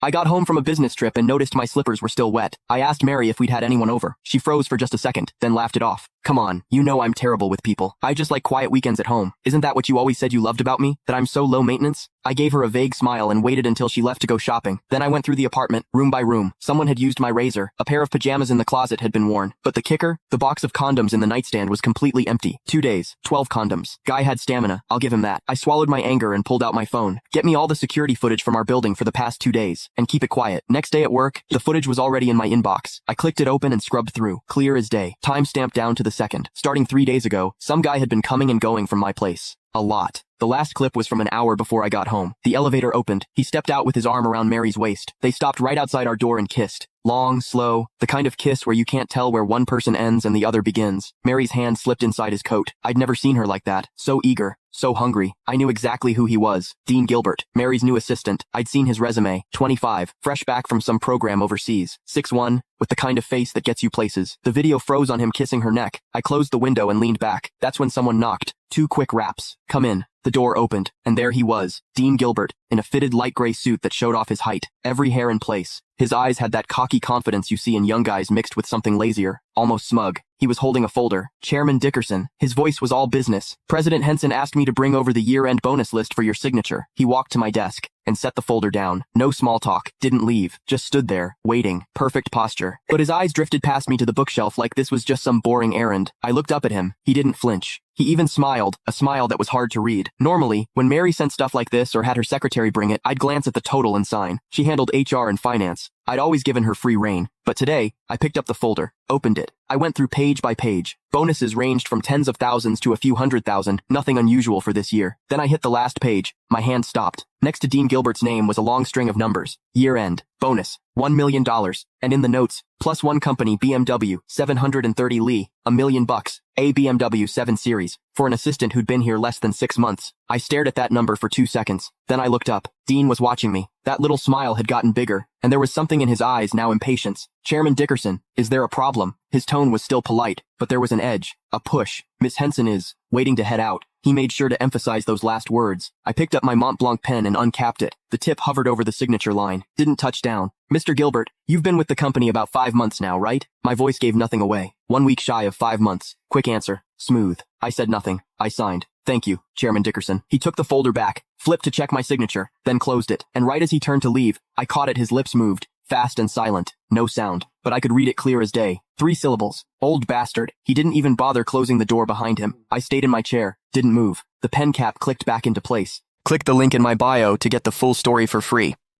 I got home from a business trip and noticed my slippers were still wet. I asked Mary if we'd had anyone over. She froze for just a second, then laughed it off. Come on, you know I'm terrible with people. I just like quiet weekends at home. Isn't that what you always said you loved about me? That I'm so low maintenance? I gave her a vague smile and waited until she left to go shopping. Then I went through the apartment, room by room. Someone had used my razor. A pair of pajamas in the closet had been worn. But the kicker? The box of condoms in the nightstand was completely empty. 2 days, 12 condoms. Guy had stamina, I'll give him that. I swallowed my anger and pulled out my phone. Get me all the security footage from our building for the past 2 days. And keep it quiet. Next day at work, the footage was already in my inbox. I clicked it open and scrubbed through. Clear as day. Time stamped down to the second. Starting 3 days ago, some guy had been coming and going from my place. A lot. The last clip was from an hour before I got home. The elevator opened. He stepped out with his arm around Mary's waist. They stopped right outside our door and kissed. Long, slow, the kind of kiss where you can't tell where one person ends and the other begins. Mary's hand slipped inside his coat. I'd never seen her like that. So eager. So hungry. I knew exactly who he was. Dean Gilbert, Mary's new assistant. I'd seen his resume. 25, fresh back from some program overseas. 6'1", with the kind of face that gets you places. The video froze on him kissing her neck. I closed the window and leaned back. That's when someone knocked. 2 quick raps. Come in. The door opened, and there he was, Dean Gilbert, in a fitted light gray suit that showed off his height, every hair in place. His eyes had that cocky confidence you see in young guys mixed with something lazier, almost smug. He was holding a folder. Chairman Dickerson. His voice was all business. President Henson asked me to bring over the year-end bonus list for your signature. He walked to my desk and set the folder down. No small talk. Didn't leave. Just stood there, waiting. Perfect posture. But his eyes drifted past me to the bookshelf like this was just some boring errand. I looked up at him. He didn't flinch. He even smiled, a smile that was hard to read. Normally, when Mary sent stuff like this or had her secretary bring it, I'd glance at the total and sign. She handled HR and finance. I'd always given her free rein. But today, I picked up the folder, opened it. I went through page by page. Bonuses ranged from tens of thousands to a few 100,000, nothing unusual for this year. Then I hit the last page. My hand stopped. Next to Dean Gilbert's name was a long string of numbers. Year-end. Bonus. $1 million. And in the notes, plus one company BMW, 730 Li, $1 million. A BMW 7 Series, for an assistant who'd been here less than 6 months. I stared at that number for 2 seconds. Then I looked up. Dean was watching me. That little smile had gotten bigger, and there was something in his eyes now impatience. Chairman Dickerson, is there a problem? His tone was still polite, but there was an edge, a push. Miss Henson is waiting to head out. He made sure to emphasize those last words. I picked up my Mont Blanc pen and uncapped it. The tip hovered over the signature line. Didn't touch down. Mr. Gilbert, you've been with the company about 5 months now, right? My voice gave nothing away. 1 week shy of 5 months. Quick answer. Smooth. I said nothing. I signed. Thank you, Chairman Dickerson. He took the folder back, flipped to check my signature, then closed it. And right as he turned to leave, I caught it. His lips moved. Fast and silent. No sound. But I could read it clear as day. 3 syllables. Old bastard. He didn't even bother closing the door behind him. I stayed in my chair. Didn't move. The pen cap clicked back into place. Click the link in my bio to get the full story for free.